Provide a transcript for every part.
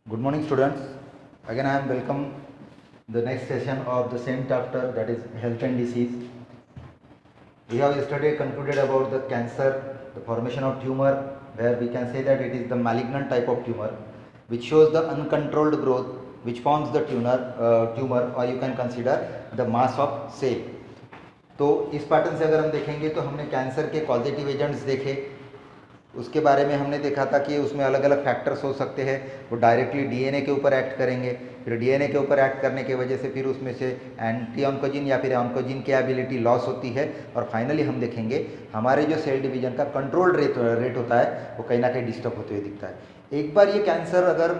Good morning, students. Again, I am welcome the next session of the same chapter, that is health and disease. We have yesterday concluded about the cancer, the formation of tumor, where we can say that it is the malignant type of tumor, which shows the uncontrolled growth, which forms the tumor, or you can consider the mass of cell. तो इस pattern से अगर हम देखेंगे तो हमने cancer के causative agents देखे, उसके बारे में हमने देखा था कि उसमें अलग अलग फैक्टर्स हो सकते हैं, वो डायरेक्टली डीएनए के ऊपर एक्ट करेंगे, फिर डीएनए के ऊपर एक्ट करने की वजह से फिर उसमें से एंटी ऑन्कोजिन या फिर ऑन्कोजिन की एबिलिटी लॉस होती है, और फाइनली हम देखेंगे हमारे जो सेल डिवीजन का कंट्रोल्ड रेट होता है वो कहीं ना कहीं डिस्टर्ब होते हुए दिखता है। एक बार ये कैंसर अगर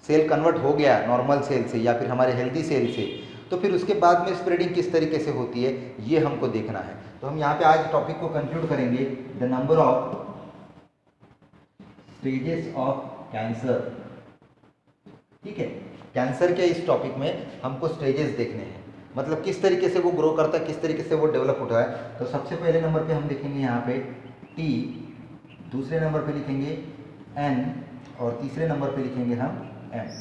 सेल कन्वर्ट हो गया नॉर्मल सेल से या फिर हमारे हेल्दी सेल से, तो फिर उसके बाद में स्प्रेडिंग किस तरीके से होती है ये हमको देखना है। तो हम यहाँ पे आज टॉपिक को कंक्लूड करेंगे, the number of stages of cancer. ठीक है, कैंसर के इस टॉपिक में हमको स्टेजेस देखने हैं, मतलब किस तरीके से वो ग्रो करता है, किस तरीके से वो डेवलप होता है। तो सबसे पहले नंबर पे हम लिखेंगे यहाँ पे T, दूसरे नंबर पे लिखेंगे N और तीसरे नंबर पे लिखेंगे हम M।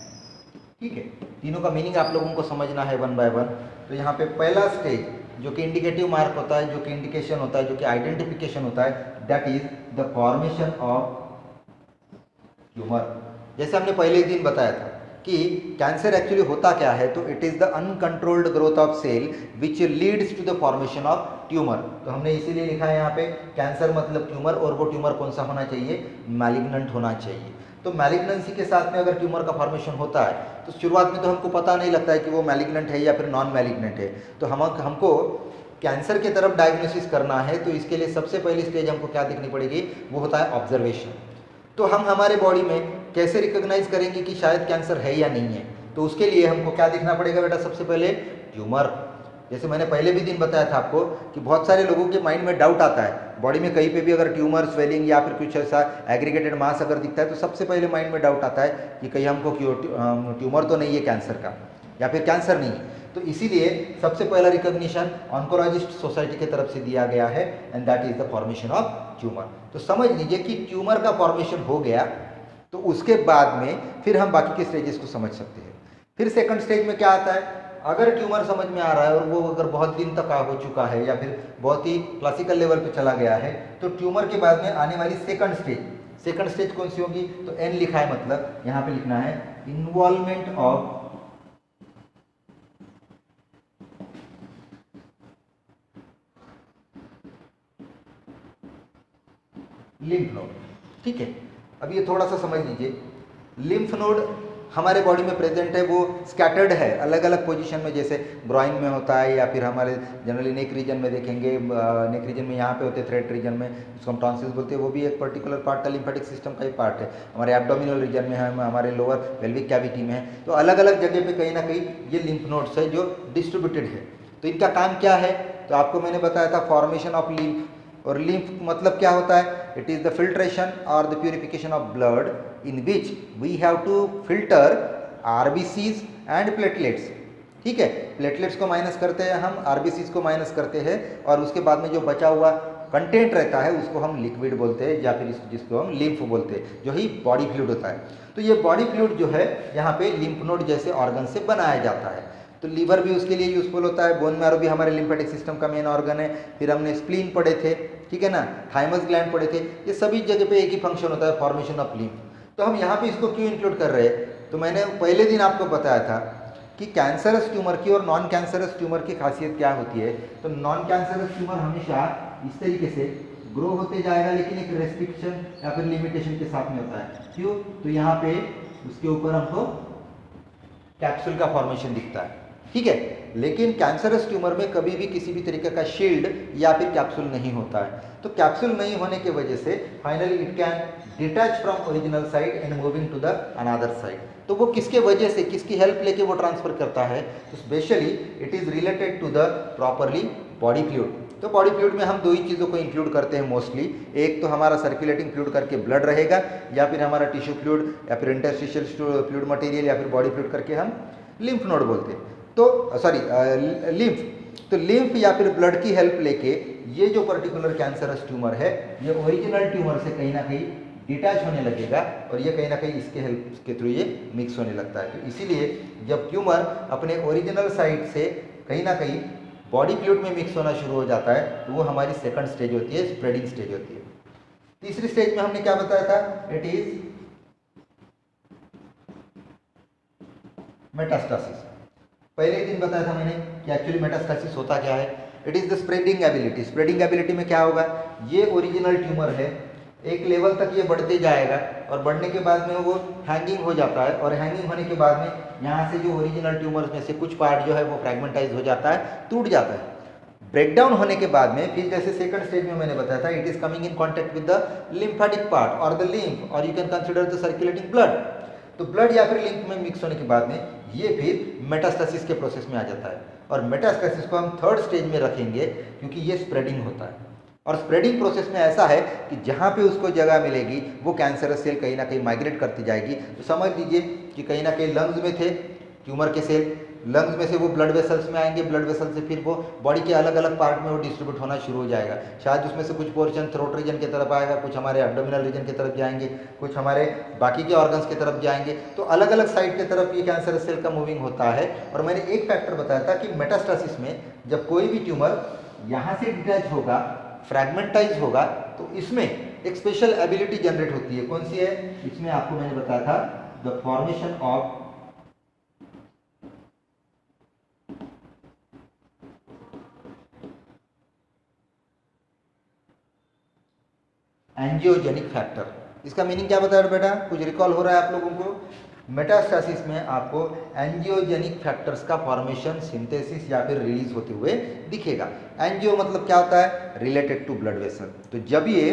ठीक है, तीनों का मीनिंग आप लोगों को समझना है वन बाय वन। तो यहाँ पे पहला स्टेज जो कि इंडिकेटिव मार्क होता है, जो कि इंडिकेशन होता है, जो कि आइडेंटिफिकेशन होता है, that is the formation of tumour. जैसे हमने पहले ही दिन बताया था कि कैंसर एक्चुअली होता क्या है, तो it is the uncontrolled growth of cell which leads to the formation of tumour. तो हमने इसीलिए लिखा है यहाँ पे कैंसर मतलब ट्यूमर, और वो ट्यूमर कौन सा होना चाहिए, मैलिग्नेंट होना चाहिए। तो मैलिग्नेंसी के साथ में अगर ट्यूमर का फॉर्मेशन होता है तो शुरुआत में तो हमको पता नहीं लगता है कि वो मैलिग्नेंट है या फिर नॉन मैलिग्नेंट है। तो हमको कैंसर की तरफ डायग्नोसिस करना है, तो इसके लिए सबसे पहली स्टेज हमको क्या देखनी पड़ेगी, वो होता है ऑब्जर्वेशन। तो हम हमारे बॉडी में कैसे रिकॉग्नाइज करेंगे कि शायद कैंसर है या नहीं है, तो उसके लिए हमको क्या देखना पड़ेगा बेटा, सबसे पहले ट्यूमर। जैसे मैंने पहले भी दिन बताया था आपको कि बहुत सारे लोगों के माइंड में डाउट आता है, बॉडी में कहीं पे भी अगर ट्यूमर, स्वेलिंग या फिर कुछ ऐसा एग्रीगेटेड मास अगर दिखता है तो सबसे पहले माइंड में डाउट आता है कि कहीं हमको ट्यूमर तो नहीं है कैंसर का, या फिर कैंसर नहीं है। तो इसीलिए सबसे पहला रिकॉग्निशन ऑन्कोलॉजिस्ट सोसाइटी की तरफ से दिया गया है, and that is the formation of tumour. तो समझ लीजिए कि ट्यूमर का फॉर्मेशन हो गया, तो उसके बाद में फिर हम बाकी के स्टेजेस को समझ सकते हैं। फिर सेकंड स्टेज में क्या आता है, अगर ट्यूमर समझ में आ रहा है और वो अगर बहुत दिन तक हो चुका है या फिर बहुत ही क्लासिकल लेवल पे चला गया है, तो ट्यूमर के बाद में आने वाली सेकंड स्टेज कौन सी होगी, तो N लिखा है, मतलब यहाँ पे लिखना है इन्वॉल्वमेंट ऑफ लिम्फ नोड। ठीक है, अब ये थोड़ा सा समझ लीजिए, लिम्फ नोड हमारे बॉडी में प्रेजेंट है, वो स्कैटर्ड है अलग अलग पोजीशन में, जैसे ग्रॉइन में होता है या फिर हमारे जनरली नेक रीजन में देखेंगे, नेक रीजन में यहाँ पे होते हैं, थ्रेड रीजन में उसको हम टॉन्सिल्स बोलते हैं, वो भी एक पर्टिकुलर पार्ट का लिम्फेटिक सिस्टम का ही पार्ट है। हमारे एब्डोमिनल रीजन में है, हमारे लोअर पेल्विक कैविटी में है। तो अलग अलग जगह पे कहीं ना कहीं ये लिम्फ नोड्स है जो डिस्ट्रीब्यूटेड है। तो इनका काम क्या है, तो आपको मैंने बताया था फॉर्मेशन ऑफ लिम्फ। और लिम्फ मतलब क्या होता है, इट इज द फिल्ट्रेशन और the purification of blood in which we have to filter RBCs and platelets. ठीक है, प्लेटलेट्स को माइनस करते हैं हम, आरबीसीज को माइनस करते हैं, और उसके बाद में जो बचा हुआ कंटेंट रहता है उसको हम लिक्विड बोलते हैं, या फिर जिसको हम लिम्फ बोलते हैं, जो ही बॉडी फ्लूइड होता है। तो ये बॉडी फ्लूइड जो है यहाँ पे लिम्फ नोड जैसे ऑर्गन से बनाया जाता है। तो लीवर भी उसके लिए यूजफुल होता है, बोन मैरो भी हमारे लिम्फेटिक सिस्टम का मेन ऑर्गन है। फिर हमने स्प्लीन पढ़े थे, ठीक है ना, थाइमस ग्लैंड पढ़े थे, ये सभी जगह पे एक ही फंक्शन होता है, फॉर्मेशन ऑफ लिम्फ। तो हम यहाँ पे इसको क्यों इंक्लूड कर रहे हैं, तो मैंने पहले दिन आपको बताया था कि कैंसरस ट्यूमर की और नॉन कैंसरस ट्यूमर की खासियत क्या होती है। तो नॉन कैंसरस ट्यूमर हमेशा इस तरीके से ग्रो होते जाएगा, लेकिन एक रेस्ट्रिक्शन या फिर लिमिटेशन के साथ में होता है। क्यों, तो यहाँ पे उसके ऊपर हमको कैप्सूल का फॉर्मेशन दिखता है। ठीक है, लेकिन कैंसरस ट्यूमर में कभी भी किसी भी तरीके का शील्ड या फिर कैप्सूल नहीं होता है। तो कैप्सूल नहीं होने की वजह से finally it can detach from original side and moving to the another side. तो वो किसके वजह से, किसकी हेल्प लेके वो ट्रांसफर करता है, तो specially it is related to the properly body fluid. तो बॉडी फ्लूइड में हम दो ही चीज़ों को इंक्लूड करते हैं मोस्टली, एक तो हमारा सर्कुलेटिंग फ्लूइड करके ब्लड रहेगा, या फिर हमारा टिश्यू फ्लूइड या फिर इंटरस्टिशियल फ्लूइड मटेरियल या फिर बॉडी फ्लूइड करके हम लिम्फ नोड बोलते हैं। तो सॉरी लिम्फ, तो लिम्फ या फिर ब्लड की हेल्प लेके ये जो पर्टिकुलर कैंसरस ट्यूमर है, ये ओरिजिनल ट्यूमर से कहीं ना कहीं डिटैच होने लगेगा और ये कहीं ना कहीं इसके हेल्प के थ्रू ये मिक्स होने लगता है। तो इसीलिए जब ट्यूमर अपने ओरिजिनल साइट से कहीं ना कहीं बॉडी फ्लूइड में मिक्स होना शुरू हो जाता है तो वो हमारी सेकंड स्टेज होती है, स्प्रेडिंग स्टेज होती है। तीसरी स्टेज में हमने क्या बताया था, इट इज मेटास्टासिस। पहले ही दिन बताया था मैंने कि एक्चुअली मेटास्टासिस होता क्या है। It is the spreading ability. Spreading ability में क्या होगा, ये ओरिजिनल ट्यूमर है, एक लेवल तक ये बढ़ते जाएगा और बढ़ने के बाद में वो हैंगिंग हो जाता है और हैंगिंग होने के बाद में यहाँ से जो ओरिजिनल ट्यूमर में से कुछ पार्ट जो है वो फ्रैगमेंटाइज हो जाता है, टूट जाता है। ब्रेकडाउन होने के बाद में फिर जैसे सेकंड स्टेज में मैंने बताया था, it is coming in contact with the lymphatic part और द लिम्फ और you can consider the circulating blood. तो ब्लड या फिर लिम्फ में मिक्स होने के बाद में ये फिर मेटास्टासिस के प्रोसेस में आ जाता है और मेटास्टासिस को हम थर्ड स्टेज में रखेंगे क्योंकि ये स्प्रेडिंग होता है। और स्प्रेडिंग प्रोसेस में ऐसा है कि जहाँ पे उसको जगह मिलेगी वो कैंसरस सेल कहीं ना कहीं माइग्रेट करती जाएगी। तो समझ लीजिए कि कहीं ना कहीं लंग्स में थे ट्यूमर के सेल, लंग्स में से वो ब्लड वेसल्स में आएंगे, ब्लड वेसल से फिर वो बॉडी के अलग अलग पार्ट में वो डिस्ट्रीब्यूट होना शुरू हो जाएगा। शायद उसमें से कुछ पोर्शन थ्रोट रीजन की तरफ आएगा, कुछ हमारे एब्डोमिनल रीजन की तरफ जाएंगे, कुछ हमारे बाकी के ऑर्गन्स की तरफ जाएंगे। तो अलग अलग साइड की तरफ ये कैंसरस सेल का मूविंग होता है। और मैंने एक फैक्टर बताया था कि मेटास्टासिस में जब कोई भी ट्यूमर यहाँ से डिटैच होगा, फ्रैगमेंटाइज होगा, तो इसमें एक स्पेशल एबिलिटी जनरेट होती है। कौन सी है, इसमें आपको मैंने बताया था the formation of angiogenic factor. इसका मीनिंग क्या बताया बेटा, कुछ रिकॉल हो रहा है आप लोगों को? मेटास्टासिस में आपको एंजियोजेनिक फैक्टर्स का फॉर्मेशन, सिंथेसिस या फिर रिलीज होते हुए दिखेगा। एंजियो मतलब क्या होता है, रिलेटेड टू ब्लड वेसल। तो जब ये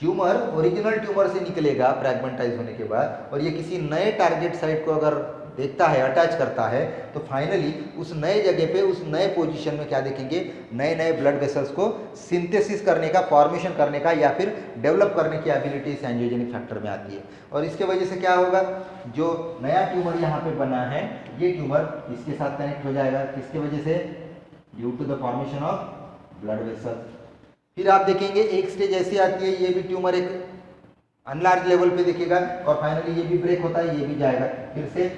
ट्यूमर ओरिजिनल ट्यूमर से निकलेगा फ्रैगमेंटाइज होने के बाद और ये किसी नए टारगेट साइट को अगर देखता है, अटैच करता है, तो फाइनली उस नए जगह पे, उस नए पोजीशन में क्या देखेंगे, नए नए ब्लड वेसल्स को सिंथेसिस करने का, फॉर्मेशन करने का या फिर डेवलप करने की एबिलिटी इस एंजियोजेनिक फैक्टर में आती है। और इसके वजह से क्या होगा, जो नया ट्यूमर यहाँ पे बना है, ये ट्यूमर इसके साथ कनेक्ट हो जाएगा। किसके वजह से, due to the formation of blood vessel. फिर आप देखेंगे एक स्टेज ऐसी आती है, ये भी ट्यूमर एक अनलार्ज लेवल पे दिखेगा और फाइनली ये भी ब्रेक होता है, ये भी जाएगा, फिर से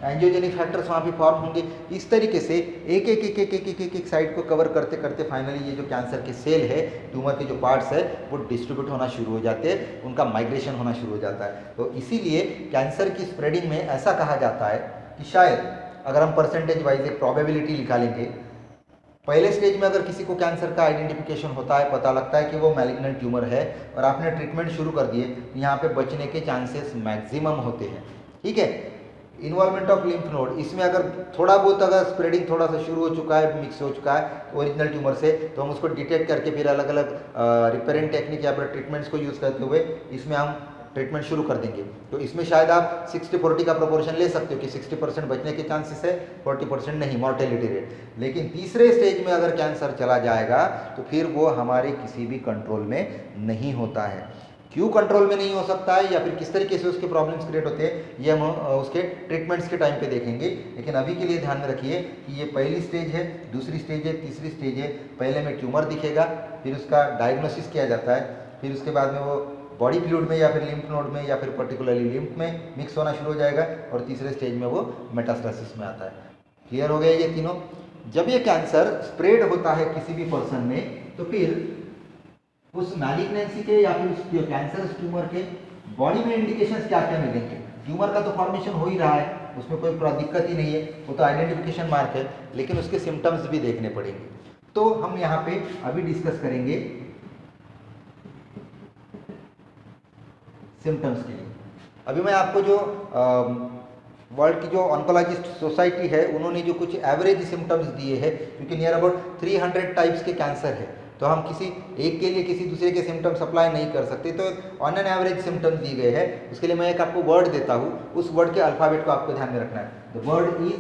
एंजियोजेनिक फैक्टर्स वहाँ पे फॉर्म होंगे। इस तरीके से एक एक एक एक एक एक एक एक साइड को कवर करते करते फाइनली ये जो कैंसर के सेल है, ट्यूमर के जो पार्ट्स है, वो डिस्ट्रीब्यूट होना शुरू हो जाते हैं, उनका माइग्रेशन होना शुरू हो जाता है। तो इसीलिए कैंसर की स्प्रेडिंग में ऐसा कहा जाता है कि शायद अगर हम परसेंटेज वाइज एक प्रोबेबिलिटी निकालेंगे, पहले स्टेज में अगर किसी को कैंसर का आइडेंटिफिकेशन होता है, पता लगता है कि वो मैलिग्नेंट ट्यूमर है और आपने ट्रीटमेंट शुरू कर दिए, तो यहाँ पे बचने के चांसेस मैक्सिमम होते हैं। ठीक है, इन्वॉल्वमेंट ऑफ लिम्फ नोड, इसमें अगर थोड़ा बहुत अगर स्प्रेडिंग थोड़ा सा शुरू हो चुका है, मिक्स हो चुका है ओरिजिनल ट्यूमर से, तो हम उसको डिटेक्ट करके फिर अलग अलग रिपेयरिंग टेक्निक या फिर ट्रीटमेंट्स को यूज़ करते हुए इसमें हम ट्रीटमेंट शुरू कर देंगे। तो इसमें शायद आप 60-40 का प्रोपोर्शन ले सकते हो कि 60% बचने के चांसेस है, 40% नहीं, मॉर्टेलिटी रेट। लेकिन तीसरे स्टेज में अगर कैंसर चला जाएगा तो फिर वो हमारे किसी भी कंट्रोल में नहीं होता है। क्यों कंट्रोल में नहीं हो सकता है या फिर किस तरीके से उसके प्रॉब्लम्स क्रिएट होते हैं, ये हम उसके ट्रीटमेंट्स के टाइम पे देखेंगे। लेकिन अभी के लिए ध्यान में रखिए कि ये पहली स्टेज है, दूसरी स्टेज है, तीसरी स्टेज है। पहले में ट्यूमर दिखेगा, फिर उसका डायग्नोसिस किया जाता है, फिर उसके बाद में वो बॉडी फ्लूइड में या फिर लिम्फ नोड में या फिर पर्टिकुलरली लिम्फ में मिक्स होना शुरू हो जाएगा और तीसरे स्टेज में वो मेटास्टासिस में आता है। क्लियर हो गया ये तीनों? जब ये कैंसर स्प्रेड होता है किसी भी पर्सन में, तो फिर उस मैलिग्नेंसी के या फिर उस कैंसरस ट्यूमर के बॉडी में इंडिकेशंस क्या क्या मिलेंगे। ट्यूमर का तो फॉर्मेशन हो ही रहा है, उसमें कोई पूरा दिक्कत ही नहीं है, वो तो आइडेंटिफिकेशन मार्क है, लेकिन उसके सिम्टम्स भी देखने पड़ेंगे। तो हम यहाँ पे अभी डिस्कस करेंगे सिम्टम्स के लिए। अभी मैं आपको जो वर्ल्ड की जो ऑन्कोलॉजिस्ट सोसाइटी है, उन्होंने जो कुछ एवरेज सिम्टम्स दिए हैं, क्योंकि नियर अबाउट 300 टाइप्स के कैंसर है, तो हम किसी एक के लिए किसी दूसरे के सिम्टम्स अप्लाई नहीं कर सकते। तो ऑन एन एवरेज सिम्टम्स दिए गए हैं। उसके लिए मैं एक आपको वर्ड देता हूँ, उस वर्ड के अल्फाबेट को आपको ध्यान में रखना है। द वर्ड इज,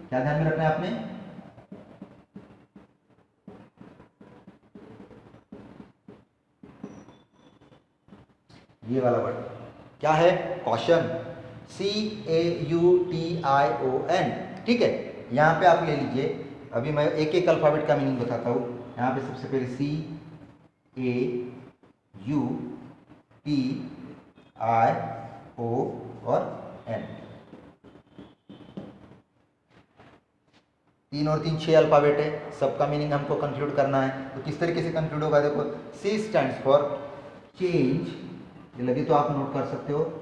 क्या ध्यान में रखना है आपने, ये वाला वर्ड क्या है, कॉशन, CAUTION। ठीक है, यहाँ पे आप ले लीजिए। अभी मैं एक एक अल्फाबेट का मीनिंग बताता हूँ। यहाँ पे सबसे पहले I O और N, 3 और 3 6 अल्फाबेट है, सबका मीनिंग हमको कंक्लूड करना है। तो किस तरीके से कंक्लूड होगा, देखो C स्टैंड्स फॉर चेंज, ये लगे तो आप नोट कर सकते हो।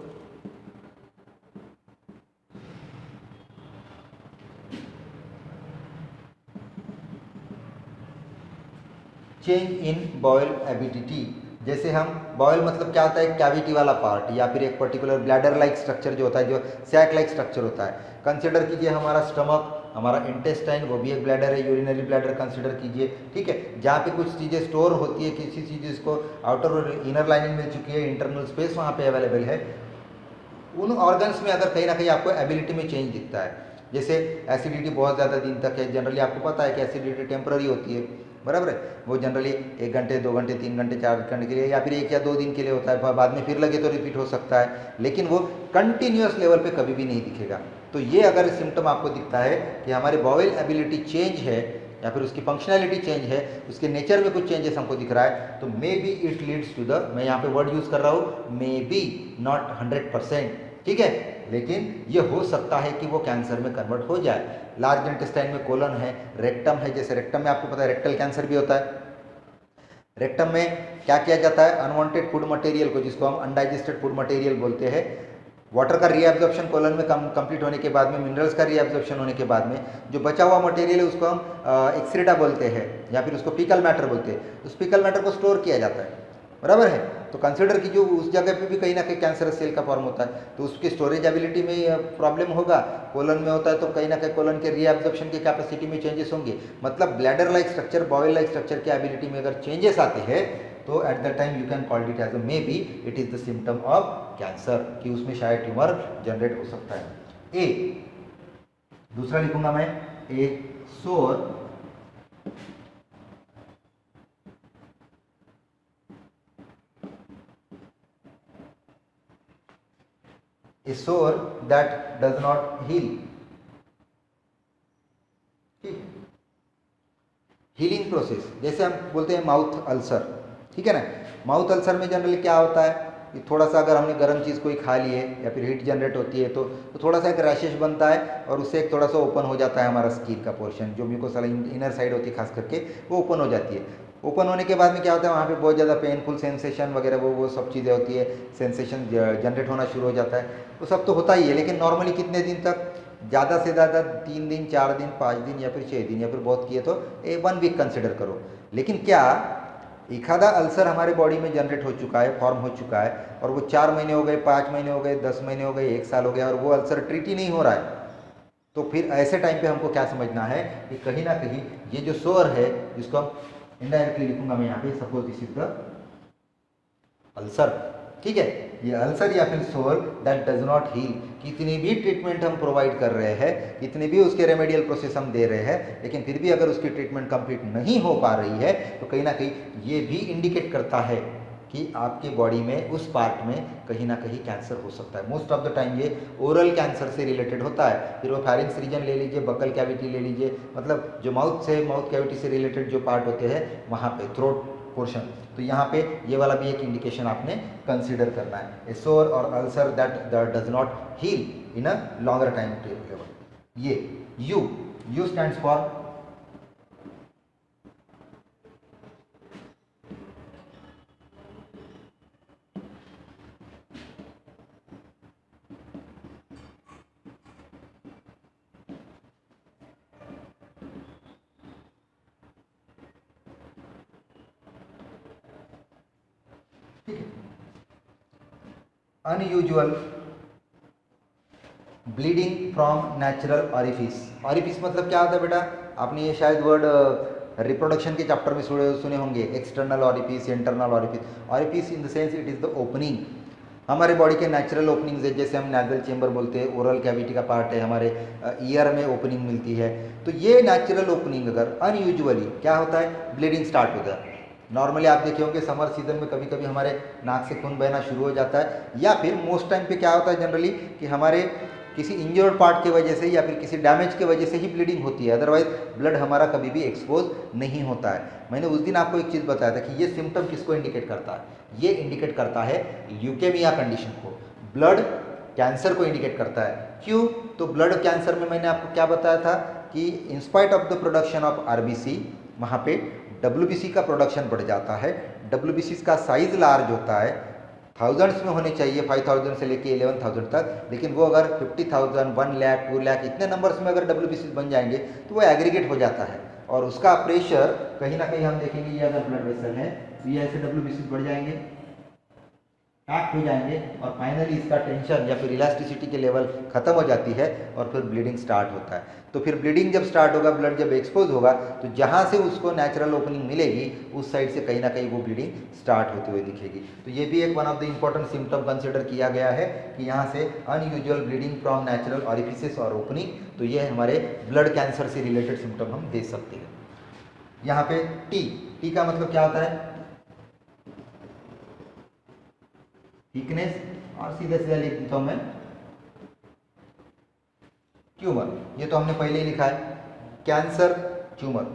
चेंज इन बॉयल एबिलिटी, जैसे हम बॉयल मतलब क्या होता है, कैविटी वाला पार्ट या फिर एक पर्टिकुलर ब्लैडर लाइक स्ट्रक्चर जो होता है, जो सैक लाइक स्ट्रक्चर होता है। कंसिडर कीजिए हमारा स्टमक, हमारा इंटेस्टाइन, वो भी एक ब्लैडर है, यूरिनरी ब्लैडर कंसिडर कीजिए, ठीक है, जहाँ पे कुछ चीज़ें स्टोर होती है, किसी चीज़ को आउटर और इनर लाइनिंग मिल चुकी है, इंटरनल स्पेस वहाँ पे अवेलेबल है। उन ऑर्गन्स में अगर कहीं ना कहीं आपको एबिलिटी में चेंज दिखता है, जैसे एसिडिटी बहुत ज़्यादा दिन तक है, जनरली आपको पता है कि एसिडिटी टेम्पररी होती है, बराबर है, वो जनरली 1 घंटे 2 घंटे 3 घंटे 4 घंटे के लिए या फिर 1 या 2 दिन के लिए होता है, बाद में फिर लगे तो रिपीट हो सकता है, लेकिन वो कंटिन्यूअस लेवल पे कभी भी नहीं दिखेगा। तो ये अगर सिम्टम आपको दिखता है कि हमारे बॉयल एबिलिटी चेंज है या फिर उसकी फंक्शनैलिटी चेंज है, उसके नेचर में कुछ चेंजेस हमको दिख रहा है, तो maybe it leads to the, मैं यहाँ पे वर्ड यूज़ कर रहा हूँ मे बी, नॉट 100%, ठीक है, लेकिन ये हो सकता है कि वो कैंसर में कन्वर्ट हो जाए। लार्ज इंटेस्टाइन में कोलन है, रेक्टम है, जैसे रेक्टम में आपको पता है रेक्टल कैंसर भी होता है। रेक्टम में क्या किया जाता है, अनवांटेड फूड मटेरियल को, जिसको हम अनडाइजेस्टेड फूड मटेरियल बोलते हैं, वाटर का रीएब्जॉर्प्शन कोलन में कंप्लीट होने के बाद में, मिनरल्स का रीएब्जॉर्प्शन होने के बाद में जो बचा हुआ मटेरियल है उसको हम एक्सक्रीटा बोलते हैं या फिर उसको फीकल मैटर बोलते हैं। उस फीकल मैटर को स्टोर किया जाता है, बराबर है। तो कंसिडर की जो उस जगह पे भी कहीं ना कहीं कैंसरस सेल का फॉर्म होता है, तो उसकी स्टोरेज एबिलिटी में प्रॉब्लम होगा। कोलन में होता है तो कहीं ना कहीं कोलन के रीएब्जॉर्प्शन की कैपेसिटी में चेंजेस होंगे, मतलब bladder like structure, boil like structure की एबिलिटी में अगर चेंजेस आते हैं तो at the time you can call it as a maybe it is the symptom of cancer, कि उसमें शायद ट्यूमर जनरेट हो सकता है। ए दूसरा लिखूंगा मैं, ए सोर a sore that does not heal, ठीक, हीलिंग प्रोसेस, जैसे हम बोलते हैं माउथ अल्सर, ठीक है ना। माउथ अल्सर में जनरली क्या होता है कि थोड़ा सा अगर हमने गर्म चीज़ कोई खा लिए या फिर हीट जनरेट होती है तो थोड़ा सा एक रैशेस बनता है और उससे एक थोड़ा सा ओपन हो जाता है हमारा स्किन का पोर्शन, जो म्यूकोसा इनर साइड होती है खास करके, वो ओपन हो जाती है। ओपन होने के बाद में क्या होता है, वहाँ पे बहुत ज़्यादा पेनफुल सेंसेशन वगैरह वो सब चीज़ें होती है, सेंसेशन जनरेट होना शुरू हो जाता है, वो सब तो होता ही है। लेकिन नॉर्मली कितने दिन तक, ज़्यादा से ज़्यादा 3 दिन 4 दिन 5 दिन या फिर 6 दिन या फिर बहुत किए तो 1 वीक कंसिडर करो। लेकिन क्या एक आधा अल्सर हमारे बॉडी में जनरेट हो चुका है, फॉर्म हो चुका है, और वो 4 महीने हो गए, 5 महीने हो गए, 10 महीने हो गए, 1 साल हो गया और वो अल्सर ट्रीट ही नहीं हो रहा है, तो फिर ऐसे टाइम पे हमको क्या समझना है कि कहीं ना कहीं ये जो सोर है, जिसको हम इनडायरेक्टली लिखूंगा मैं यहाँ पे, suppose this is the ulcer, ठीक है, ये अल्सर या फिर सोर दैट डज नॉट हील, कितनी भी ट्रीटमेंट हम प्रोवाइड कर रहे हैं, कितने भी उसके रेमेडियल प्रोसेस हम दे रहे हैं, लेकिन फिर भी अगर उसकी ट्रीटमेंट कंप्लीट नहीं हो पा रही है, तो कहीं ना कहीं ये भी इंडिकेट करता है कि आपके बॉडी में उस पार्ट में कहीं ना कहीं कैंसर हो सकता है। मोस्ट ऑफ द टाइम ये ओरल कैंसर से रिलेटेड होता है, फिर वो फैरिंग्स रीजन ले लीजिए, बकल कैविटी ले लीजिए, मतलब जो माउथ से, माउथ कैविटी से रिलेटेड जो पार्ट होते हैं वहाँ पे, थ्रोट पोर्शन, तो यहाँ पे ये वाला भी एक इंडिकेशन आपने कंसीडर करना है, a sore or ulcer that does not heal in a longer time level. ये U stands for unusual bleeding from natural orifice. Orifice मतलब क्या होता है बेटा, आपने ये शायद वर्ड रिप्रोडक्शन के चैप्टर में सुने होंगे, external orifice, internal orifice. Orifice in the sense it is the opening, हमारे बॉडी के नेचुरल ओपनिंग्स है, जैसे हम नेजल चेंबर बोलते हैं, ओरल कैविटी का पार्ट है, हमारे ईयर में ओपनिंग मिलती है, तो ये नेचुरल ओपनिंग अगर अनयूजुअली क्या होता है, ब्लीडिंग स्टार्ट होता है। नॉर्मली आप देखे होंगे समर सीजन में कभी कभी हमारे नाक से खून बहना शुरू हो जाता है, या फिर मोस्ट टाइम पे क्या होता है जनरली कि हमारे किसी इंजर्ड पार्ट की वजह से या फिर किसी डैमेज की वजह से ही ब्लीडिंग होती है, अदरवाइज ब्लड हमारा कभी भी एक्सपोज नहीं होता है। मैंने उस दिन आपको एक चीज़ बताया था कि ये सिम्टम किसको इंडिकेट करता है, ये इंडिकेट करता है ल्यूकेमिया कंडीशन को, ब्लड कैंसर को इंडिकेट करता है। क्यों? तो ब्लड कैंसर में मैंने आपको क्या बताया था कि in spite of the production of RBC, वहाँ पे डब्ल्यूबीसी का प्रोडक्शन बढ़ जाता है। डब्ल्यूबीसी का साइज लार्ज होता है, थाउजेंड्स में होने चाहिए, 5000 से लेके 11,000 तक, लेकिन वो अगर 50,000, 1 लाख, 2 लाख इतने नंबर्स में अगर डब्ल्यूबीसी बन जाएंगे तो वो एग्रीगेट हो जाता है और उसका प्रेशर कहीं ना कहीं हम देखेंगे, ये अगर ब्लड वेसल है तो ये ऐसे डब्ल्यूबीसी बढ़ जाएंगे, पैक हो जाएंगे और फाइनली इसका टेंशन या फिर इलास्टिसिटी के लेवल खत्म हो जाती है और फिर ब्लीडिंग स्टार्ट होता है। तो फिर ब्लीडिंग जब स्टार्ट होगा, ब्लड जब एक्सपोज होगा तो जहाँ से उसको नेचुरल ओपनिंग मिलेगी उस साइड से कहीं ना कहीं वो ब्लीडिंग स्टार्ट होते हुए दिखेगी। तो ये भी एक one of the important symptom consider किया गया है कि यहाँ से अनयूजुअल ब्लीडिंग फ्रॉम नेचुरल ऑरिफिसेस और ओपनिंग, तो ये हमारे ब्लड कैंसर से रिलेटेड सिम्टम हम दे सकते हैं। यहाँ पे टी का मतलब क्या होता है? थिकनेस, और सीधा सीधा लिख देता हूं मैं ट्यूमर। ये तो हमने पहले ही लिखा है, कैंसर ट्यूमर।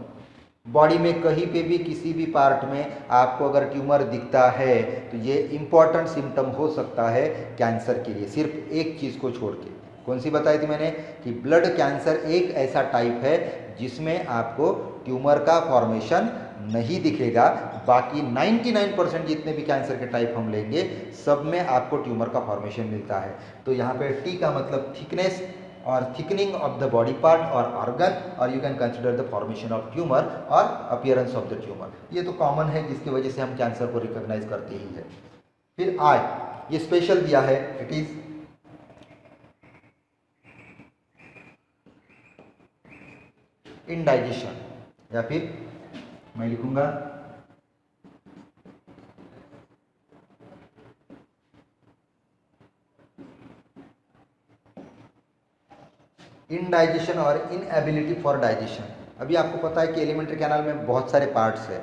बॉडी में कहीं पे भी किसी भी पार्ट में आपको अगर ट्यूमर दिखता है तो ये इंपॉर्टेंट सिम्टम हो सकता है कैंसर के लिए, सिर्फ एक चीज़ को छोड़ के। कौन सी बताई थी मैंने? कि ब्लड कैंसर एक ऐसा टाइप है जिसमें आपको ट्यूमर का फॉर्मेशन नहीं दिखेगा, बाकी 99% जितने भी कैंसर के टाइप हम लेंगे सब में आपको ट्यूमर का फॉर्मेशन मिलता है। तो यहाँ पे टी का मतलब थिकनेस और thickening of the body part और ऑर्गन, और you can consider the formation of tumour और अपीयरेंस ऑफ द ट्यूमर। ये तो कॉमन है जिसकी वजह से हम कैंसर को रिकॉग्नाइज करते ही है। फिर आई, ये स्पेशल दिया है, इट इज इनडाइजेशन, या फिर मैं लिखूंगा इनडाइजेशन और इनएबिलिटी फॉर डाइजेशन। अभी आपको पता है कि एलिमेंट्री कैनाल में बहुत सारे पार्ट्स हैं,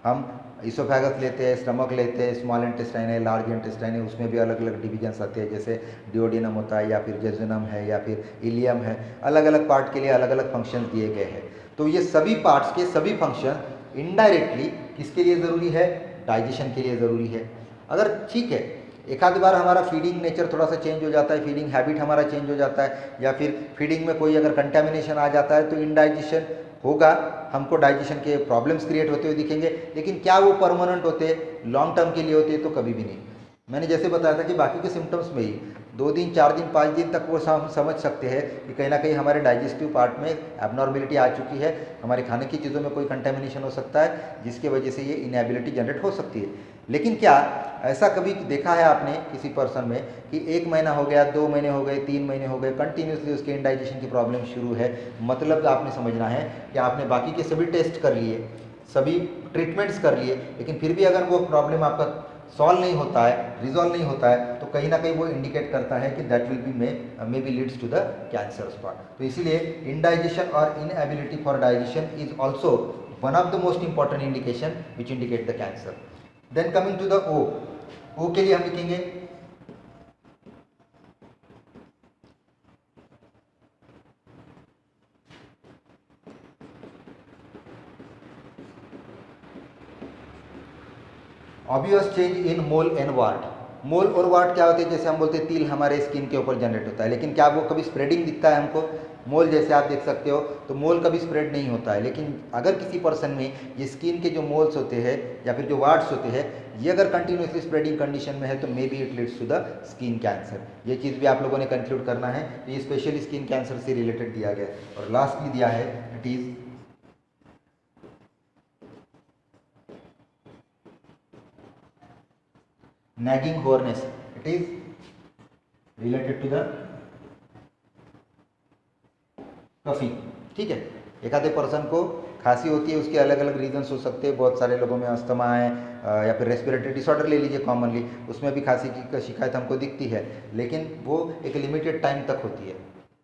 हम इसोफेगस लेते हैं, स्टमक लेते हैं, स्मॉल इंटेस्टाइन है, लार्ज इंटेस्टाइन है, उसमें भी अलग अलग डिविजन्स आते हैं, जैसे डिओडिनम होता है या फिर जेजुनम है या फिर इलियम है। अलग अलग पार्ट के लिए अलग अलग फंक्शन दिए गए हैं। तो ये सभी पार्ट्स के सभी फंक्शन इनडायरेक्टली किसके लिए ज़रूरी है? डाइजेशन के लिए ज़रूरी है। अगर ठीक है एक आध बार हमारा फीडिंग नेचर थोड़ा सा चेंज हो जाता है, फीडिंग हैबिट हमारा चेंज हो जाता है, या फिर फीडिंग में कोई अगर कंटेमिनेशन आ जाता है तो इनडाइजेशन होगा, हमको डाइजेशन के प्रॉब्लम्स क्रिएट होते हुए दिखेंगे। लेकिन क्या वो परमानेंट होते, लॉन्ग टर्म के लिए होते? तो कभी भी नहीं। मैंने जैसे बताया था कि बाकी के सिम्टम्स में ही 2 दिन 4 दिन 5 दिन तक वो हम समझ सकते हैं कि कहीं ना कहीं हमारे डाइजेस्टिव पार्ट में एबनॉर्मेलिटी आ चुकी है, हमारे खाने की चीज़ों में कोई कंटेमिनेशन हो सकता है जिसकी वजह से ये इनएबिलिटी जनरेट हो सकती है। लेकिन क्या ऐसा कभी देखा है आपने किसी पर्सन में कि 1 महीना हो गया, 2 महीने हो गए, 3 महीने हो गए, कंटिन्यूसली उसके इनडाइजेशन की प्रॉब्लम शुरू है? मतलब आपने समझना है कि आपने बाकी के सभी टेस्ट कर लिए, सभी ट्रीटमेंट्स कर लिए, लेकिन फिर भी अगर वो प्रॉब्लम आपका सॉल्व नहीं होता है, रिजॉल्व नहीं होता है, तो कहीं ना कहीं वो इंडिकेट करता है कि that will be may be leads to the cancer part. तो इसीलिए इनडाइजेशन और inability for digestion is also one of the most important indication which indicate the cancer. Then coming to the O के लिए हम लिखेंगे obvious change in mole and wart. Mole और wart क्या होते हैं? जैसे हम बोलते हैं तिल हमारे स्किन के ऊपर जनरेट होता है, लेकिन क्या वो कभी स्प्रेडिंग दिखता है हमको? मोल जैसे आप देख सकते हो तो मोल कभी स्प्रेड नहीं होता है। लेकिन अगर किसी पर्सन में ये स्किन के जो मोल्स होते हैं या फिर जो वार्ट्स होते हैं ये अगर कंटिन्यूसली स्प्रेडिंग कंडीशन में है तो maybe it leads to the skin cancer. ये चीज़ भी आप लोगों ने कंक्लूड करना है। तो ये स्पेशली स्किन कैंसर से रिलेटेड दिया गया है। और लास्टली दिया है it is nagging hoarseness, it is related to the coffee. ठीक है, एक आधे पर्सन को खांसी होती है, उसके अलग अलग रीजंस हो सकते हैं। बहुत सारे लोगों में अस्थमा है या फिर रेस्पिरेटरी डिसऑर्डर ले लीजिए कॉमनली, उसमें भी खांसी की शिकायत हमको दिखती है, लेकिन वो एक लिमिटेड टाइम तक होती है।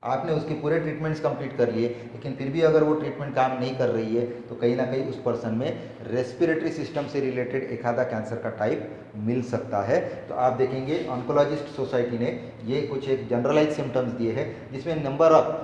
आपने उसके पूरे ट्रीटमेंट्स कंप्लीट कर लिए, लेकिन फिर भी अगर वो ट्रीटमेंट काम नहीं कर रही है तो कहीं ना कहीं उस पर्सन में रेस्पिरेटरी सिस्टम से रिलेटेड एक आधा कैंसर का टाइप मिल सकता है। तो आप देखेंगे ऑन्कोलॉजिस्ट सोसाइटी ने ये कुछ एक जनरलाइज सिम्टम्स दिए हैं जिसमें नंबर ऑफ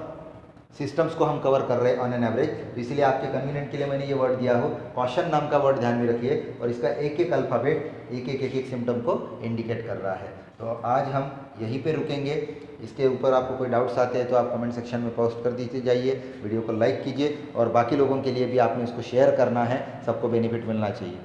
सिस्टम्स को हम कवर कर रहे हैं ऑन एन एवरेज। तो इसलिए आपके कन्वीनियंट के लिए मैंने ये वर्ड दिया हो, कॉशन नाम का वर्ड ध्यान में रखिए, और इसका एक एक अल्फ़ाबेट एक एक सिम्टम को इंडिकेट कर रहा है। तो आज हम यहीं पे रुकेंगे। इसके ऊपर आपको कोई डाउट्स आते हैं तो आप कमेंट सेक्शन में पोस्ट कर दीजिए जाइए, वीडियो को लाइक कीजिए और बाकी लोगों के लिए भी आपने इसको शेयर करना है, सबको बेनिफिट मिलना चाहिए।